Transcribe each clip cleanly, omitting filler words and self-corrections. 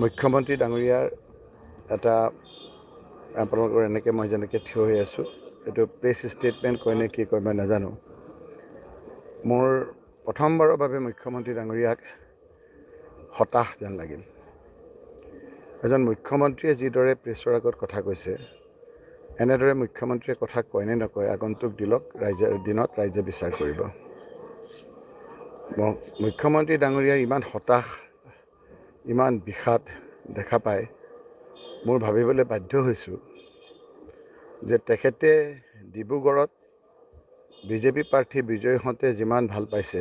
মুখ্যমন্ত্ৰী ডাঙৰীয়াৰ এটা আপোনালোকৰ এনেকৈ মই যেনেকৈ থিয় হৈ আছোঁ এইটো প্ৰেছ ষ্টেটমেণ্ট কয় নে কি কয় মই নাজানো। মোৰ প্ৰথমবাৰৰ বাবে মুখ্যমন্ত্ৰী ডাঙৰীয়াক হতাশ যেন লাগিল। এজন মুখ্যমন্ত্ৰীয়ে যিদৰে প্ৰেছৰ আগত কথা কৈছে, এনেদৰে মুখ্যমন্ত্ৰীয়ে কথা কয় নে নকয় আগন্তুক দিনত ৰাইজে বিচাৰ কৰিব। মুখ্যমন্ত্ৰী ডাঙৰীয়াৰ ইমান হতাশ, ইমান বিষাদ দেখা পাই মোৰ ভাবিবলৈ বাধ্য হৈছোঁ যে তেখেতে ডিব্ৰুগড়ত বিজেপি প্ৰাৰ্থী বিজয় হওঁতে যিমান ভাল পাইছে,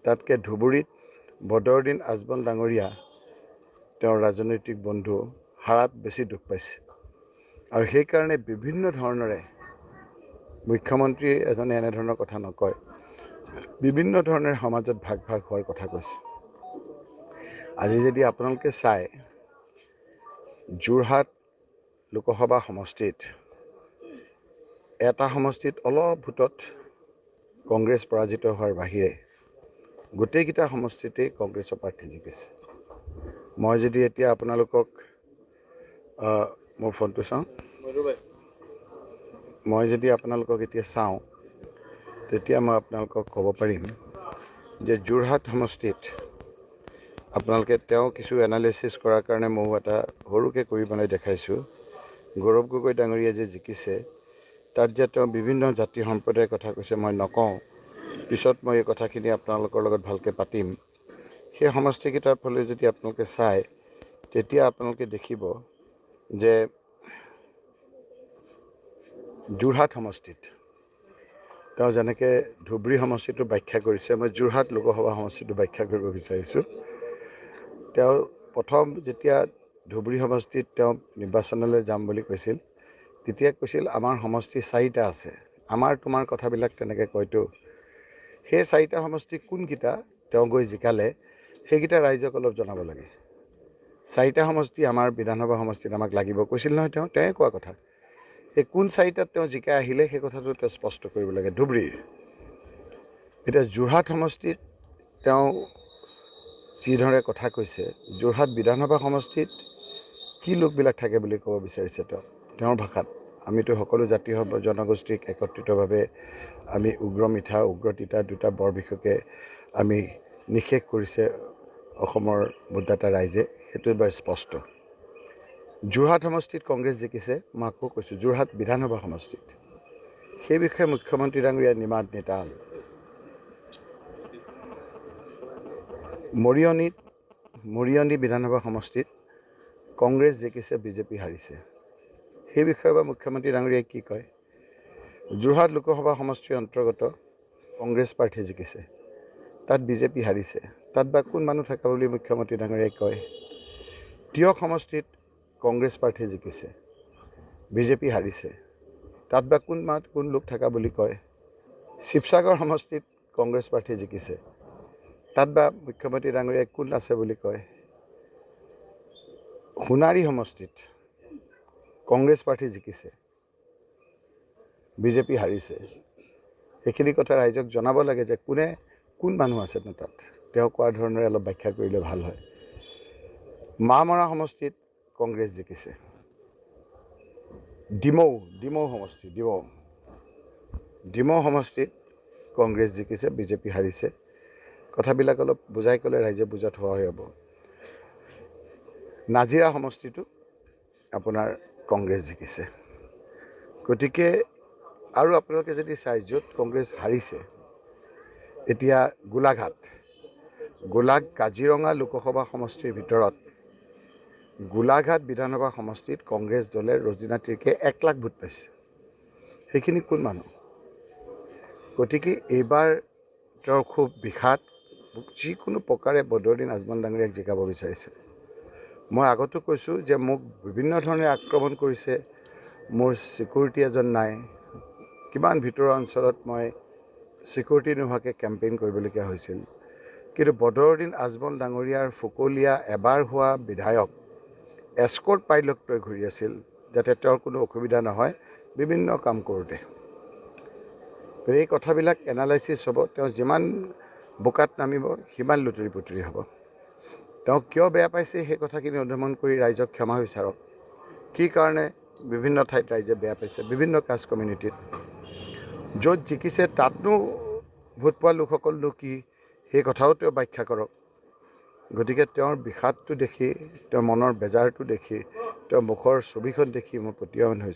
তাতকৈ ধুবুৰীত বদৰুদ্দিন আজমল ডাঙৰীয়া তেওঁৰ ৰাজনৈতিক বন্ধু হাৰাত বেছি দুখ পাইছে। আৰু সেইকাৰণে বিভিন্ন ধৰণেৰে মুখ্যমন্ত্ৰী এজনে এনেধৰণৰ কথা নকয়, বিভিন্ন ধৰণেৰে সমাজত ভাগ ভাগ হোৱাৰ কথা কৈছে। আজি যদি আপোনালোকে চায়, যোৰহাট লোকসভা সমষ্টিত এটা সমষ্টিত অলপ ভোটত কংগ্ৰেছ পৰাজিত হোৱাৰ বাহিৰে গোটেইকেইটা সমষ্টিতেই কংগ্ৰেছৰ প্ৰাৰ্থী জিকিছে। মই যদি এতিয়া আপোনালোকক মোৰ ফোনটো চাওঁ, মই যদি আপোনালোকক এতিয়া চাওঁ, তেতিয়া মই আপোনালোকক ক'ব পাৰিম যে যোৰহাট সমষ্টিত আপোনালোকে তেওঁ কিছু এনালাইচিছ কৰাৰ কাৰণে ময়ো এটা সৰুকৈ কৰি বনাই দেখাইছোঁ। গৌৰৱ গগৈ ডাঙৰীয়া যে জিকিছে, তাত যে তেওঁ বিভিন্ন জাতি সম্প্ৰদায়ৰ কথা কৈছে মই নকওঁ, পিছত মই এই কথাখিনি আপোনালোকৰ লগত ভালকৈ পাতিম। সেই সমষ্টিকেইটাৰ ফালে যদি আপোনালোকে চায়, তেতিয়া আপোনালোকে দেখিব যে যোৰহাট সমষ্টিত তেওঁ যেনেকৈ ধুবুৰী সমষ্টিটো ব্যাখ্যা কৰিছে, মই যোৰহাট লোকসভা সমষ্টিটো ব্যাখ্যা কৰিব বিচাৰিছোঁ। তেওঁ প্ৰথম যেতিয়া ধুবুৰী সমষ্টিত তেওঁ নিৰ্বাচনলৈ যাম বুলি কৈছিল, তেতিয়া কৈছিল আমাৰ সমষ্টি 4টা আছে, আমাৰ তোমাৰ কথাবিলাক তেনেকৈ কয়তো। সেই 4টা সমষ্টি কোনকেইটা তেওঁ গৈ জিকালে সেইকেইটা ৰাইজক অলপ জনাব লাগে। 4টা সমষ্টি আমাৰ বিধানসভা সমষ্টিত আমাক লাগিব কৈছিল নহয়, তেওঁৱে কোৱা কথা। এই কোন 4টাত তেওঁ জিকাই আহিলে সেই কথাটো তেওঁ স্পষ্ট কৰিব লাগে ধুবুৰীৰ। এতিয়া যোৰহাট সমষ্টিত তেওঁ যিদৰে কথা কৈছে, যোৰহাট বিধানসভা সমষ্টিত কি লোকবিলাক থাকে বুলি ক'ব বিচাৰিছে তেওঁৰ ভাষাত। আমিতো সকলো জাতি জনগোষ্ঠীক একত্ৰিতভাৱে আমি উগ্ৰ মিঠা উগ্ৰ তিতা দুটা বৰ বিশেষকৈ আমি নিষেধ কৰিছে অসমৰ ভোটদাতা ৰাইজে, সেইটো এবাৰ স্পষ্ট। যোৰহাট সমষ্টিত কংগ্ৰেছ জিকিছে, মই আকৌ কৈছোঁ যোৰহাট বিধানসভা সমষ্টিত। সেই বিষয়ে মুখ্যমন্ত্ৰী ডাঙৰীয়া নিমাত নিতাল। মৰিয়নি বিধানসভা সমষ্টিত কংগ্ৰেছ জিকিছে, বিজেপি হাৰিছে। সেই বিষয়ে বা মুখ্যমন্ত্ৰী ডাঙৰীয়াই কি কয়? যোৰহাট লোকসভা সমষ্টিৰ অন্তৰ্গত কংগ্ৰেছ প্ৰাৰ্থী জিকিছে, তাত বিজেপি হাৰিছে, তাত বা কোন মানুহ থকা বুলি মুখ্যমন্ত্ৰী ডাঙৰীয়াই কয়? তিয়ক সমষ্টিত কংগ্ৰেছ প্ৰাৰ্থী জিকিছে, বিজেপি হাৰিছে, তাত বা কোন লোক থকা বুলি কয়? শিৱসাগৰ সমষ্টিত কংগ্ৰেছ প্ৰাৰ্থী জিকিছে, তাত বা মুখ্যমন্ত্ৰী ডাঙৰীয়াই কোন আছে বুলি কয়? সোণাৰী সমষ্টিত কংগ্ৰেছ প্ৰাৰ্থী জিকিছে, বিজেপি হাৰিছে। সেইখিনি কথা ৰাইজক জনাব লাগে যে কোন মানুহ আছেনো তাত, তেওঁ কোৱা ধৰণেৰে অলপ ব্যাখ্যা কৰিলে ভাল হয়। মামৰা সমষ্টিত কংগ্ৰেছ জিকিছে, ডিমৌ সমষ্টিত কংগ্ৰেছ জিকিছে, বিজেপি হাৰিছে। কথাবিলাক অলপ বুজাই ক'লে ৰাইজে বুজাত সহায় হ'ব। নাজিৰা সমষ্টিটো আপোনাৰ কংগ্ৰেছ জিকিছে। গতিকে আৰু আপোনালোকে যদি চাই য'ত কংগ্ৰেছ হাৰিছে, এতিয়া কাজিৰঙা লোকসভা সমষ্টিৰ ভিতৰত গোলাঘাট বিধানসভা সমষ্টিত কংগ্ৰেছ দলে ৰজিনা তিৰ্কীয়ে 1 লাখ ভোট পাইছে। সেইখিনি কোন মানুহ? গতিকে এইবাৰ তেওঁৰ খুব বিষাদ, যিকোনো প্ৰকাৰে বদৰুদ্দিন আজমল ডাঙৰীয়াক জিকাব বিচাৰিছে। মই আগতো কৈছোঁ যে মোক বিভিন্ন ধৰণে আক্ৰমণ কৰিছে, মোৰ ছিকিউৰিটি এজন নাই, কিমান ভিতৰুৱা অঞ্চলত মই ছিকিউৰিটি নোহোৱাকৈ কেম্পেইন কৰিবলগীয়া হৈছিল। কিন্তু বদৰুদ্দিন আজমল ডাঙৰীয়াৰ ফকলীয়া এবাৰ হোৱা বিধায়ক এস্কৰ্ট পাইলট লৈ ঘূৰি আছিল, যাতে তেওঁৰ কোনো অসুবিধা নহয় বিভিন্ন কাম কৰোঁতে। এই কথাবিলাক এনালাইচিছ হ'ব, তেওঁ যিমান বোকাত নামিব সিমান লুতুৰি পুতুৰি হ'ব। তেওঁ কিয় বেয়া পাইছে সেই কথাখিনি অনুমান কৰি ৰাইজক ক্ষমা বিচাৰক কি কাৰণে বিভিন্ন ঠাইত ৰাইজে বেয়া পাইছে বিভিন্ন কাষ্ট কমিউনিটিত য'ত জিকিছে তাতনো ভোট পোৱা লোকসকলনো কি সেই কথাও তেওঁ ব্যাখ্যা কৰক গতিকে তেওঁৰ বিষাদটো দেখি তেওঁৰ মনৰ বেজাৰটো দেখি তেওঁৰ মুখৰ ছবিখন দেখি মই প্ৰতিয়ন হৈছোঁ